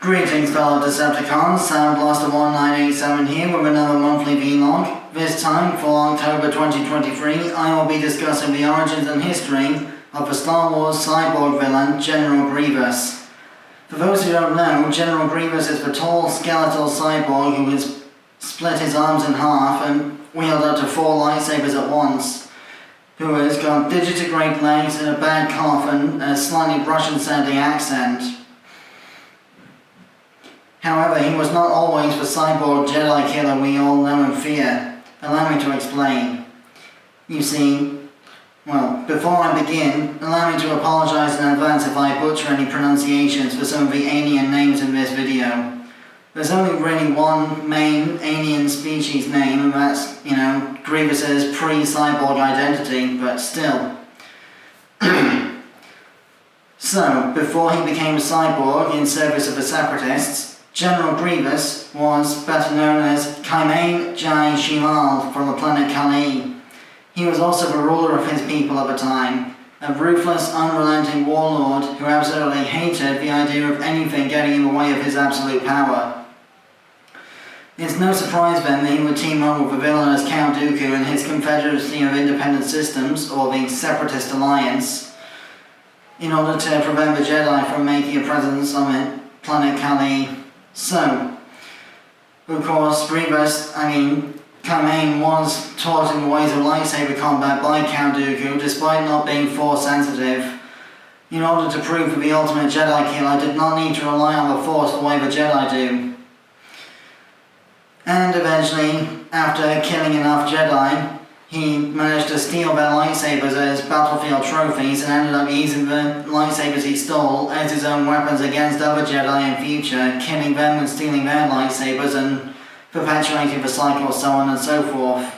Greetings fellow Decepticons, SoundBlaster1987 here with another monthly vlog. This time, for October 2023, I will be discussing the origins and history of the Star Wars cyborg villain, General Grievous. For those who don't know, General Grievous is the tall, skeletal cyborg who has split his arms in half and wielded up to 4 lightsabers at once, who has got digitigrade legs and a bad cough and a slightly Russian-sounding accent. However, he was not always the cyborg Jedi killer we all know and fear. Allow me to explain. You see, well, before I begin, allow me to apologize in advance if I butcher any pronunciations for some of the alien names in this video. There's only really one main alien species name, and that's, Grievous's pre-cyborg identity, but still. So, before he became a cyborg in service of the Separatists, General Grievous was better known as Kaimane Jai Shilal from the planet Kali. He was also the ruler of his people at the time, a ruthless, unrelenting warlord who absolutely hated the idea of anything getting in the way of his absolute power. It's no surprise then that he would team up with the villainous Count Dooku and his Confederacy of Independent Systems, or the Separatist Alliance, in order to prevent the Jedi from making a presence on planet Kali. So, of course, Grievous, Kaimane was taught in the ways of lightsaber combat by Count Dooku, despite not being Force sensitive. In order to prove that the ultimate Jedi killer did not need to rely on the Force the way the Jedi do. And eventually, after killing enough Jedi, he managed to steal their lightsabers as battlefield trophies and ended up using the lightsabers he stole as his own weapons against other Jedi in future, killing them and stealing their lightsabers and perpetuating the cycle, so on and so forth.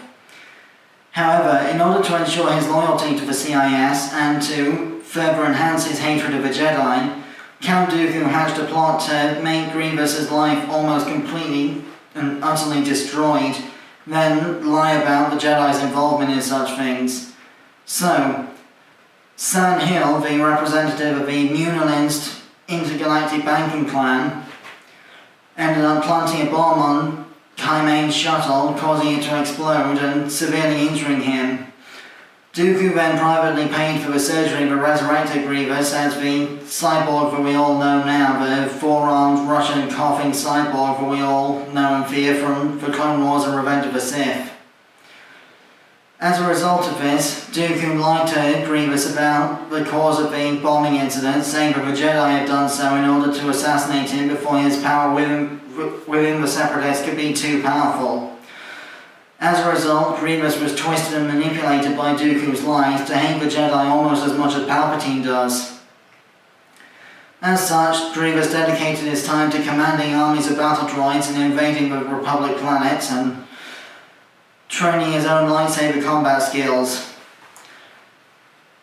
However, in order to ensure his loyalty to the CIS and to further enhance his hatred of the Jedi, Count Dooku hatched a plot to make Grievous's life almost completely and utterly destroyed, then lie about the Jedi's involvement in such things. So, San Hill, the representative of the Munilinced intergalactic banking clan, ended up planting a bomb on Kaimane's shuttle, causing it to explode and severely injuring him. Dooku then privately paid for the surgery that resurrected Grievous as the cyborg that we all know now, the 4-armed Russian coughing cyborg that we all know and fear from the Clone Wars and Revenge of the Sith. As a result of this, Dooku lied to Grievous about the cause of the bombing incident, saying that the Jedi had done so in order to assassinate him before his power within the Separatists could be too powerful. As a result, Grievous was twisted and manipulated by Dooku's lies to hate the Jedi almost as much as Palpatine does. As such, Grievous dedicated his time to commanding armies of battle droids and invading the Republic planets and training his own lightsaber combat skills.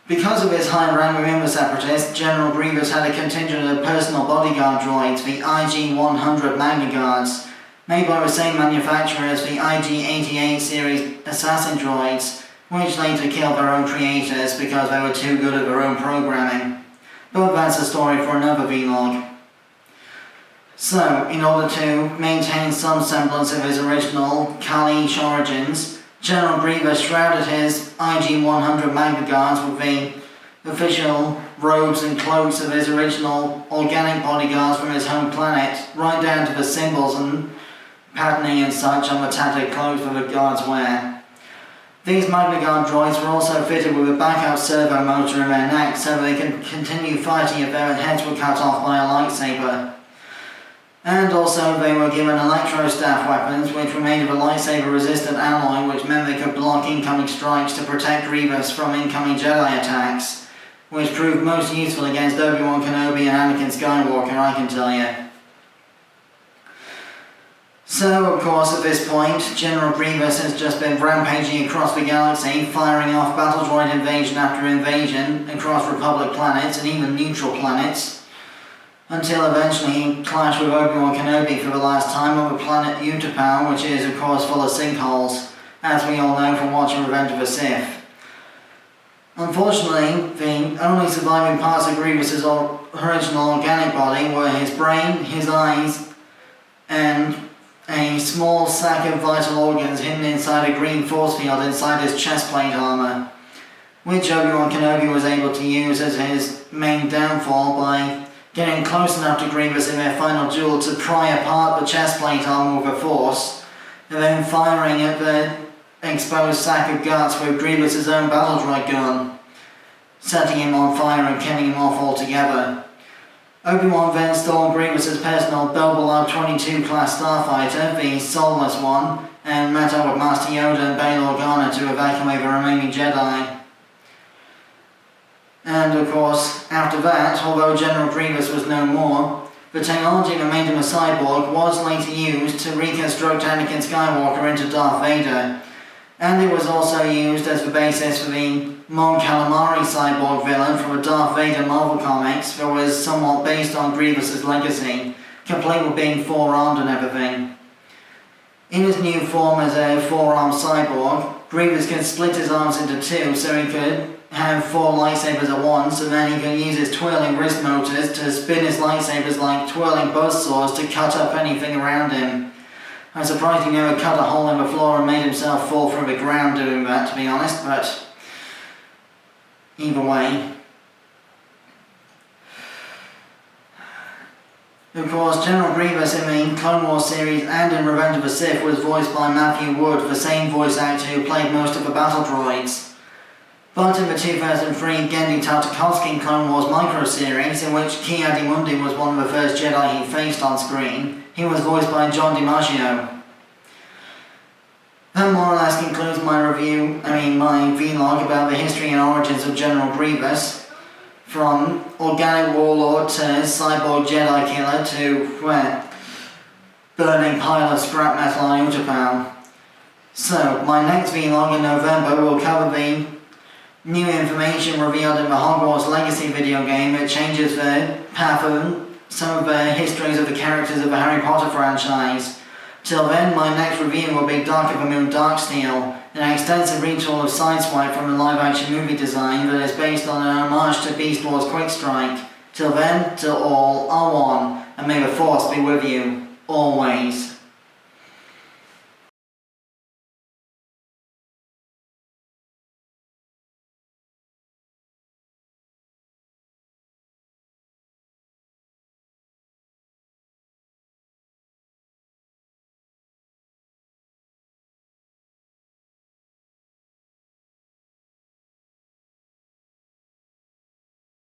Because of his high rank within the Separatists, General Grievous had a contingent of personal bodyguard droids, the IG-100 Magna Guards, made by the same manufacturer as the IG-88 series assassin droids, which later killed their own creators because they were too good at their own programming. But that's a story for another vlog. So, in order to maintain some semblance of his original Kali-ish origins, General Grievous shrouded his IG-100 Magna Guards with the official robes and cloaks of his original organic bodyguards from his home planet, right down to the symbols and patterning and such on the tattered clothes that the guards wear. These Magna Guard droids were also fitted with a backup servo motor in their necks so they could continue fighting if their heads were cut off by a lightsaber. And also they were given electro-staff weapons which were made of a lightsaber-resistant alloy, which meant they could block incoming strikes to protect Grievous from incoming Jedi attacks, which proved most useful against Obi-Wan Kenobi and Anakin Skywalker, I can tell you. So, of course, at this point, General Grievous has just been rampaging across the galaxy, firing off battle droid invasion after invasion across Republic planets and even neutral planets, until eventually he clashed with Obi-Wan Kenobi for the last time on the planet Utapau, which is, of course, full of sinkholes, as we all know from watching Revenge of the Sith. Unfortunately, the only surviving parts of Grievous' original organic body were his brain, his eyes, and a small sack of vital organs hidden inside a green force field inside his chestplate armor, which Obi-Wan Kenobi was able to use as his main downfall by getting close enough to Grievous in their final duel to pry apart the chestplate armor with a force, and then firing at the exposed sack of guts with Grievous' own battle droid gun, setting him on fire and killing him off altogether. Obi-Wan then stole Grievous' personal Double 22 class starfighter, the Soulless One, and met up with Master Yoda and Bail Organa to evacuate the remaining Jedi. And of course, after that, although General Grievous was no more, the technology that made him a cyborg was later used to reconstruct Anakin Skywalker into Darth Vader, and it was also used as the basis for the Mon Calamari cyborg villain from the Darth Vader Marvel comics that was somewhat based on Grievous' legacy, complete with being four-armed and everything. In his new form as a four-armed cyborg, Grievous could split his arms into two so he could have four lightsabers at once, and then he could use his twirling wrist motors to spin his lightsabers like twirling buzzsaws to cut up anything around him. I'm surprised he never cut a hole in the floor and made himself fall through the ground doing that, to be honest, but either way. Of course, General Grievous in the Clone Wars series and in Revenge of the Sith was voiced by Matthew Wood, the same voice actor who played most of the battle droids. But in the 2003 Genndy Tartakovsky Clone Wars micro-series, in which Ki-Adi-Mundi was one of the first Jedi he faced on screen, he was voiced by John DiMaggio. That more or less concludes my my vlog about the history and origins of General Grievous, from organic warlord to cyborg Jedi killer to, burning pile of scrap metal on Utapau. So, my next vlog in November will cover the new information revealed in the Hogwarts Legacy video game that changes the path of some of the histories of the characters of the Harry Potter franchise. Till then, my next review will be Dark of the Moon Darksteel, an extensive retool of Sideswipe from the live-action movie design that is based on an homage to Beast Wars Quick Strike. Till then, till all are one, and may the Force be with you, always.